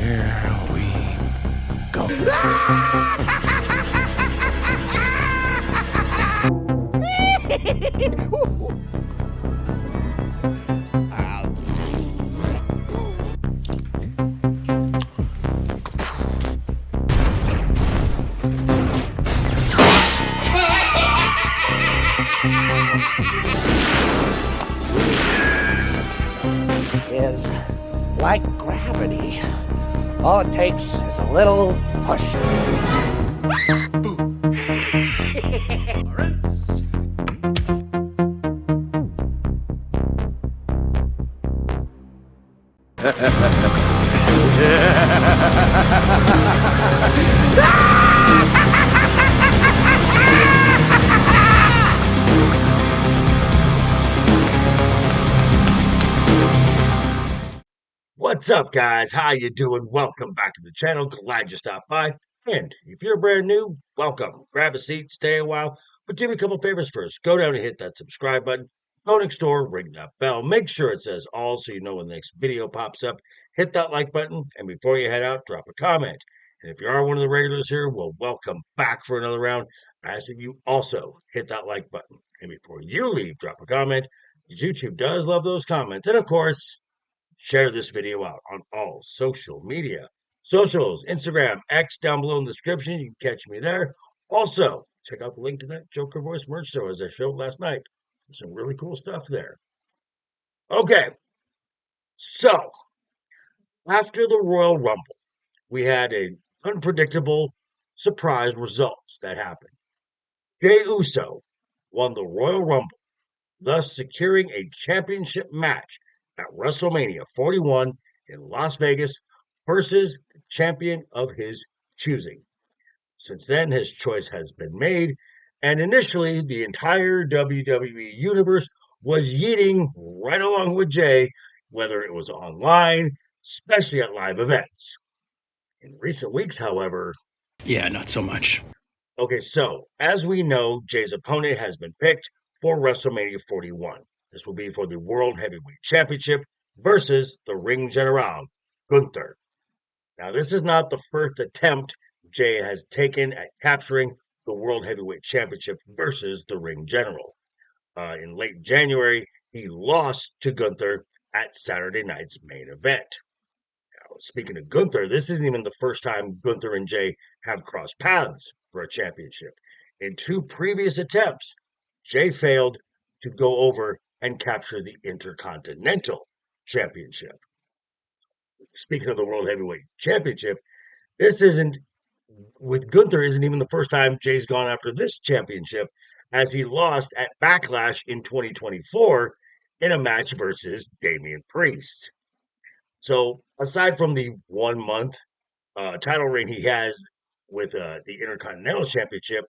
Here we go. Is like gravity. All it takes is a little push. What's up, guys? How you doing? Welcome back to the channel. Glad you stopped by. And if you're brand new, welcome. Grab a seat, stay a while, but do me a couple favors first. Go down and hit that subscribe button. Go next door, ring that bell. Make sure it says all so you know when the next video pops up. Hit that like button, and before you head out, drop a comment. And if you are one of the regulars here, well, welcome back for another round. I ask that you also hit that like button. And before you leave, drop a comment, because YouTube does love those comments. And of course, share this video out on all social media. Socials, Instagram, X down below in the description. You can catch me there. Also, check out the link to that Joker Voice merch store as I showed last night. Some really cool stuff there. Okay, so after the Royal Rumble, we had an unpredictable surprise result that happened. Jey Uso won the Royal Rumble, thus securing a championship match at WrestleMania 41 in Las Vegas versus the champion of his choosing. Since then, his choice has been made, and initially, the entire WWE universe was yeeting right along with Jey, whether it was online, especially at live events. In recent weeks, however, Yeah, not so much. okay, so as we know, Jey's opponent has been picked for WrestleMania 41. This will be for the World Heavyweight Championship versus the Ring General, Gunther. Now, this is not the first attempt Jey has taken at capturing the World Heavyweight Championship versus the Ring General. In late January, he lost to Gunther at Saturday night's main event. Now, speaking of Gunther, this isn't even the first time Gunther and Jey have crossed paths for a championship. In two previous attempts, Jey failed to go over and capture the Intercontinental Championship. Speaking of the World Heavyweight Championship, this isn't, with Gunther, isn't even the first time Jey's gone after this championship, as he lost at Backlash in 2024 in a match versus Damian Priest. So, aside from the 1 month title reign he has with the Intercontinental Championship,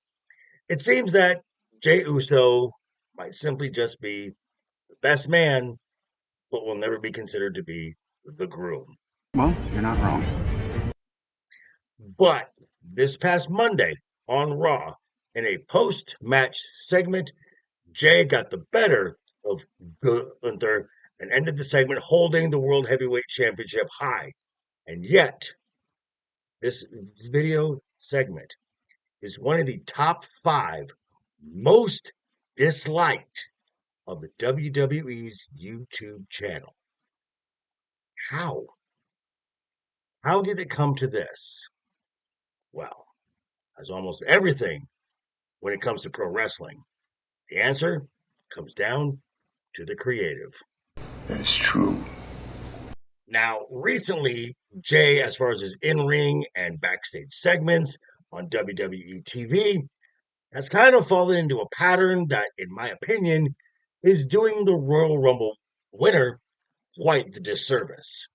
it seems that Jey Uso might simply just be the best man, but will never be considered to be the groom. Well, you're not wrong. But this past Monday on Raw, in a post-match segment, Jey got the better of Gunther and ended the segment holding the World Heavyweight Championship high. And yet, this video segment is one of the top 5 most disliked of the WWE's YouTube channel. How? How did it come to this? Well, as almost everything when it comes to pro wrestling, the answer comes down to the creative. That is true. Now, recently, Jey, as far as his in-ring and backstage segments on WWE TV, has kind of fallen into a pattern that, in my opinion, is doing the Royal Rumble winner quite the disservice.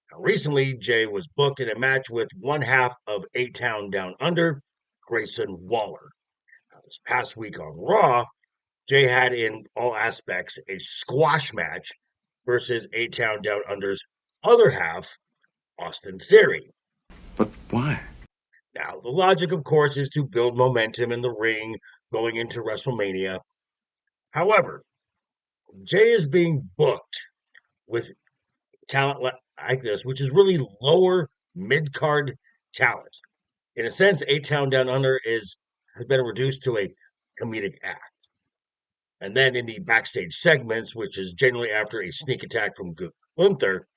Now, recently, Jey was booked in a match with one half of A-Town Down Under, Grayson Waller. Now, this past week on Raw, Jey had in all aspects a squash match versus A-Town Down Under's other half, Austin Theory. But why? Now, the logic, of course, is to build momentum in the ring going into WrestleMania. However, Jey is being booked with talent like this, which is really lower mid-card talent. In a sense, A-Town Down Under has been reduced to a comedic act. And then in the backstage segments, which is generally after a sneak attack from Gunther,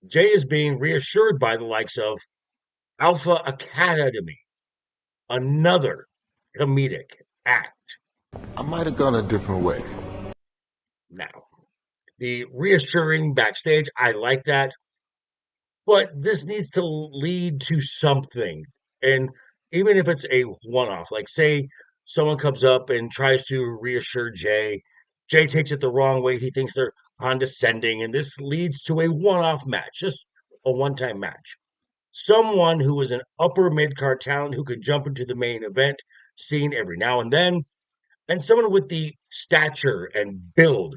Jey is being reassured by the likes of Alpha Academy, another comedic act. I might have gone a different way. Now, the reassuring backstage, I like that, but this needs to lead to something. And even if it's a one off, like say someone comes up and tries to reassure Jey, Jey takes it the wrong way. He thinks they're condescending, and this leads to a one off match, just a one time match. Someone who is an upper mid card talent who could jump into the main event scene every now and then, and someone with the stature and build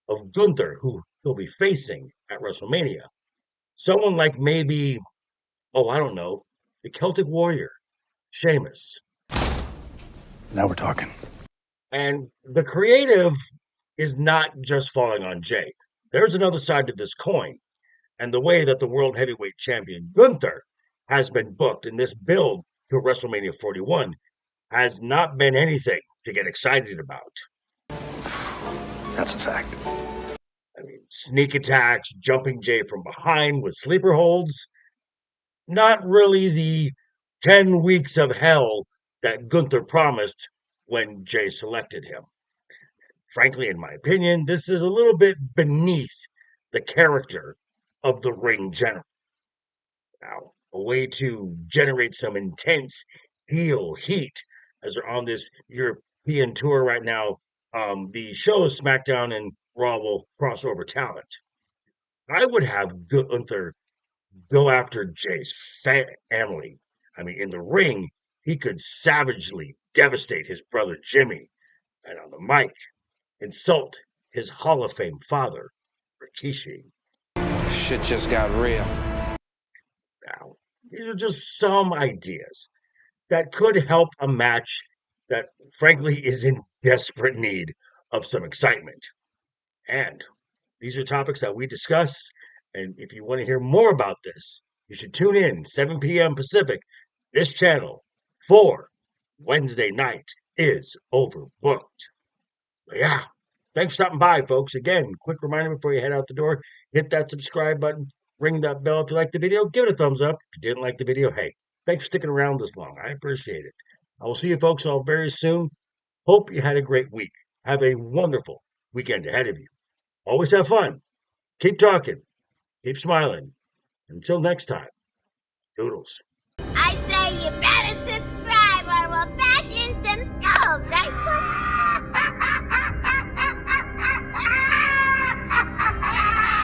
of Gunther, who he'll be facing at WrestleMania. Someone like maybe, oh, I don't know, the Celtic Warrior, Sheamus. Now we're talking. And the creative is not just falling on Jey. There's another side to this coin. And the way that the World Heavyweight Champion Gunther has been booked in this build to WrestleMania 41 has not been anything to get excited about. That's a fact. I mean, sneak attacks, jumping Jey from behind with sleeper holds. Not really the 10 weeks of hell that Gunther promised when Jey selected him. Frankly, in my opinion, this is a little bit beneath the character of the ring general. Now, a way to generate some intense heel heat as they're on this European tour right now. The show is SmackDown and Raw will cross over talent. I would have Gunther go after Jey's family. I mean, in the ring, he could savagely devastate his brother Jimmy, and on the mic, insult his Hall of Fame father, Rikishi. Shit just got real. Now, these are just some ideas that could help a match that, frankly, is in desperate need of some excitement. And these are topics that we discuss. And if you want to hear more about this, you should tune in 7 p.m. Pacific, this channel, for Wednesday Night is Overbooked. But yeah, thanks for stopping by, folks. Again, quick reminder before you head out the door, hit that subscribe button, ring that bell if you liked the video, give it a thumbs up. If you didn't like the video, hey, thanks for sticking around this long. I appreciate it. I will see you folks all very soon. Hope you had a great week. Have a wonderful weekend ahead of you. Always have fun. Keep talking. Keep smiling. Until next time, doodles. I'd say you better